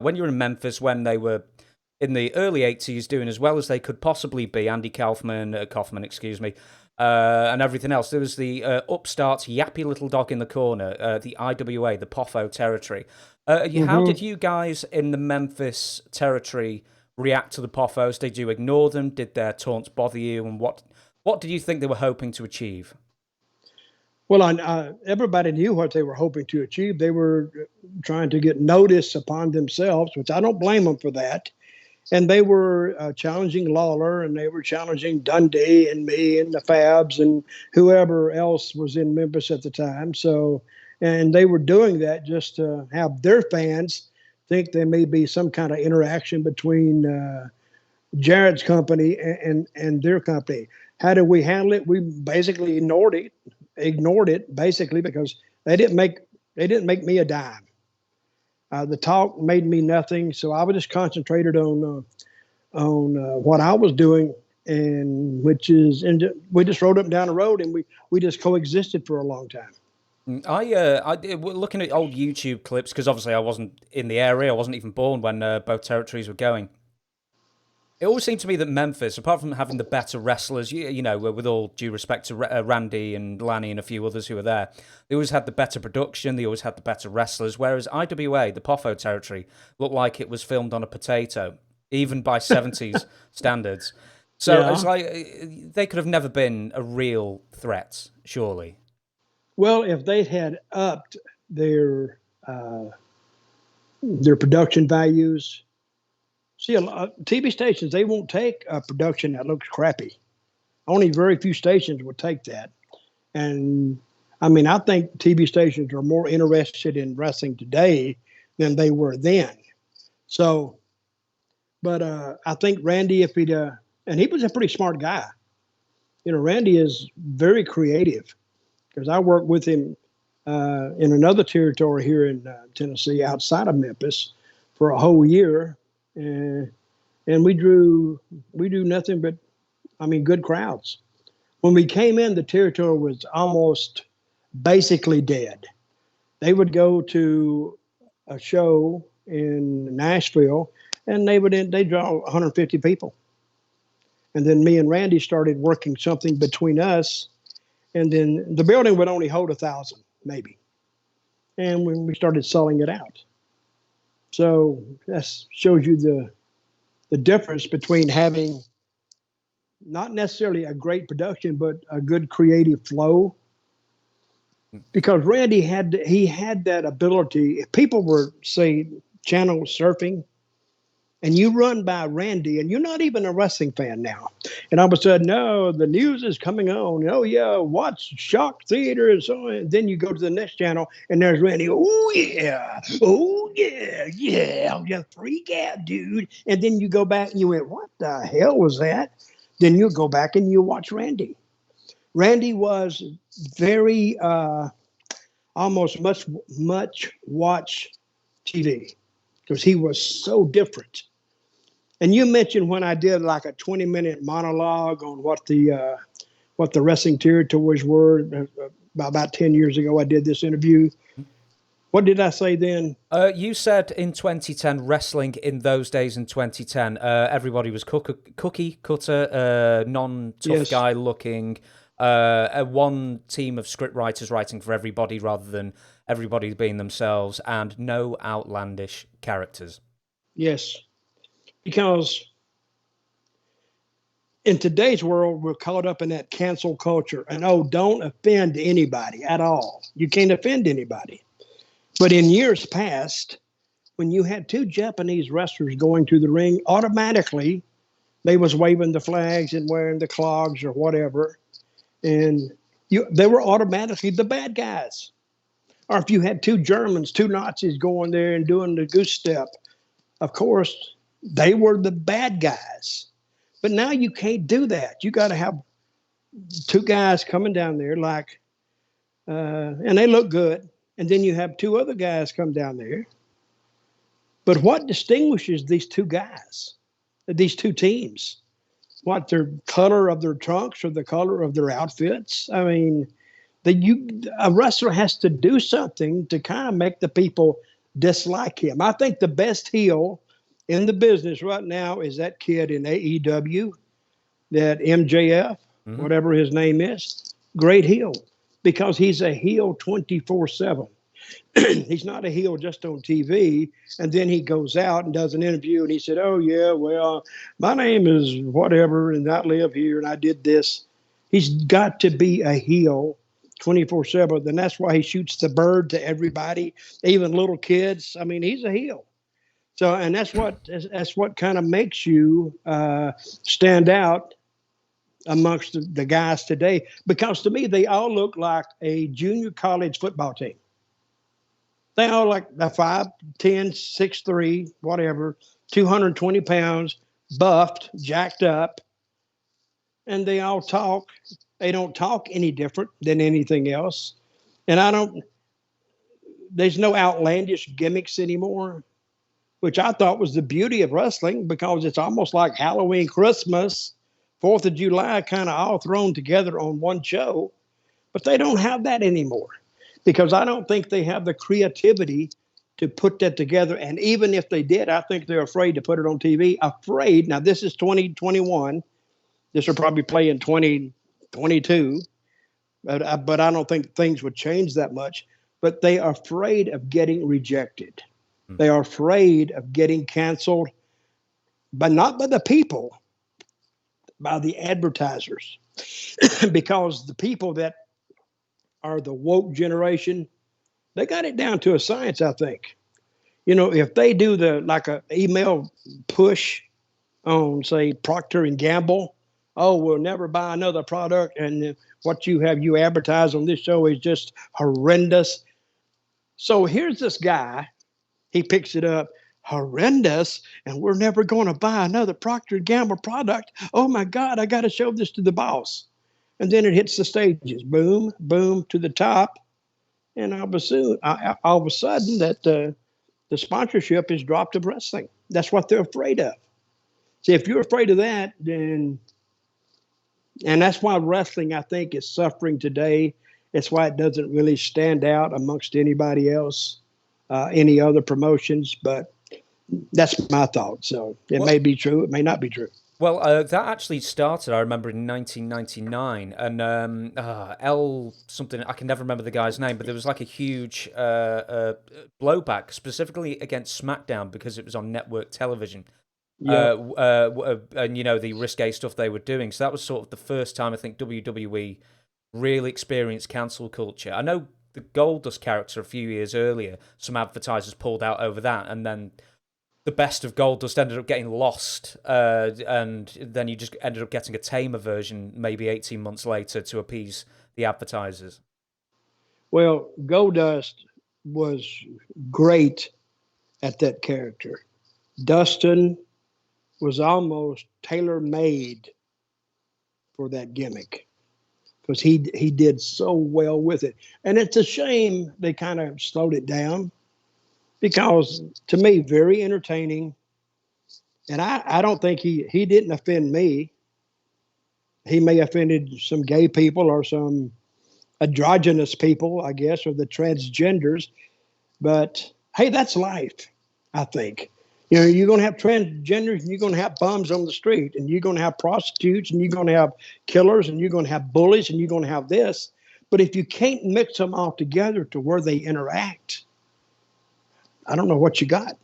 when you were in Memphis, when they were in the early 80s doing as well as they could possibly be, Andy Kaufman, excuse me, and everything else. There was the upstart, yappy little dog in the corner, the IWA, the POFO territory. How did you guys in the Memphis territory react to the POFOs? Did you ignore them? Did their taunts bother you? And what did you think they were hoping to achieve? Well, everybody knew what they were hoping to achieve. They were trying to get notice upon themselves, which I don't blame them for that. And they were challenging Lawler, and they were challenging Dundee and me and the Fabs and whoever else was in Memphis at the time. So, and they were doing that just to have their fans think there may be some kind of interaction between Jared's company and their company. How did we handle it? We basically ignored it basically because they didn't make me a dime. The talk made me nothing, so I was just concentrated on what I was doing, and we just rode up and down the road, and we just coexisted for a long time. I looking at old YouTube clips because obviously I wasn't in the area, I wasn't even born when both territories were going. It always seemed to me that Memphis, apart from having the better wrestlers, you know, with all due respect to Randy and Lanny and a few others who were there, they always had the better production, they always had the better wrestlers, whereas IWA, the POFO territory, looked like it was filmed on a potato, even by 70s standards. So It's like they could have never been a real threat, surely. Well, if they had upped their production values. See, a lot TV stations, they won't take a production that looks crappy. Only very few stations would take that. And I mean, I think TV stations are more interested in wrestling today than they were then. So, but I think Randy, if he'd, and he was a pretty smart guy. You know, Randy is very creative because I worked with him in another territory here in Tennessee outside of Memphis for a whole year. And we do nothing but, I mean, good crowds. When we came in, the territory was almost basically dead. They would go to a show in Nashville, and they draw 150 people. And then me and Randy started working something between us, and then the building would only hold 1,000, maybe. And when we started selling it out. So that shows you the difference between having not necessarily a great production, but a good creative flow. Because Randy had that ability. If people were, say, channel surfing, and you run by Randy, and you're not even a wrestling fan now, and all of a sudden, no, the news is coming on. Oh yeah, watch Shock Theater and so on. And then you go to the next channel, and there's Randy. Oh yeah, freak out, dude. And then you go back and you went, what the hell was that? Then you go back and you watch Randy. Randy was very almost much watch TV because he was so different. And you mentioned when I did like a 20-minute monologue on what the wrestling territories were about 10 years ago. I did this interview. What did I say then? You said in 2010, wrestling in those days in 2010, everybody was cookie cutter, non-tough guy looking, one team of script writers writing for everybody rather than everybody being themselves, and no outlandish characters. Yes. Because in today's world, we're caught up in that cancel culture. And, don't offend anybody at all. You can't offend anybody. But in years past, when you had two Japanese wrestlers going to the ring, automatically they was waving the flags and wearing the clogs or whatever. And they were automatically the bad guys. Or if you had two Germans, two Nazis going there and doing the goose step, of course, they were the bad guys. But now you can't do that. You got to have two guys coming down there and they look good. And then you have two other guys come down there. But what distinguishes these two guys, these two teams? What, their color of their trunks or the color of their outfits? I mean, a wrestler has to do something to kind of make the people dislike him. I think the best heel in the business right now is that kid in AEW, that MJF, whatever his name is. Great heel, because he's a heel 24/7. He's not a heel just on TV. And then he goes out and does an interview and he said, "Oh, yeah, well, my name is whatever, and I live here and I did this." He's got to be a heel 24/7. And that's why he shoots the bird to everybody, even little kids. I mean, he's a heel. So, and that's what kind of makes you stand out amongst the guys today, because to me, they all look like a junior college football team. They all like the 5'10", 6'3", whatever, 220 pounds, buffed, jacked up, and they all talk. They don't talk any different than anything else. And there's no outlandish gimmicks anymore, which I thought was the beauty of wrestling, because it's almost like Halloween, Christmas, 4th of July, kind of all thrown together on one show. But they don't have that anymore, because I don't think they have the creativity to put that together. And even if they did, I think they're afraid to put it on TV. Afraid. Now, this is 2021. This will probably play in 2022. But I don't think things would change that much. But they are afraid of getting rejected. They are afraid of getting canceled, but not by the people, by the advertisers. Because the people that are the woke generation, they got it down to a science, I think. You know, if they do like a email push on, say, Procter and Gamble, "Oh, we'll never buy another product, and what you advertise on this show is just horrendous." So here's this guy, he picks it up, "Horrendous, and we're never going to buy another Procter and Gamble product. Oh my God, I got to show this to the boss." And then it hits the stages, boom, boom, to the top. And all of a sudden that the sponsorship is dropped of wrestling. That's what they're afraid of. See, if you're afraid of that, then, and that's why wrestling, I think, is suffering today. It's why it doesn't really stand out amongst anybody else, any other promotions. But that's my thought. So it may be true. It may not be true. Well, that actually started, I remember, in 1999, and L something, I can never remember the guy's name, but there was like a huge blowback, specifically against SmackDown, because it was on network television. Yep. And, you know, the risque stuff they were doing. So that was sort of the first time I think WWE really experienced cancel culture. I know the Goldust character a few years earlier, some advertisers pulled out over that, and then the best of Goldust ended up getting lost, and then you just ended up getting a tamer version maybe 18 months later to appease the advertisers. Well, Goldust was great at that character. Dustin was almost tailor-made for that gimmick, because he did so well with it. And it's a shame they kind of slowed it down, because to me, very entertaining. And I don't think he didn't offend me. He may have offended some gay people or some androgynous people, I guess, or the transgenders. But hey, that's life, I think. You know, you're going to have transgenders, and you're going to have bums on the street, and you're going to have prostitutes, and you're going to have killers, and you're going to have bullies, and you're going to have this. But if you can't mix them all together to where they interact, I don't know what you got.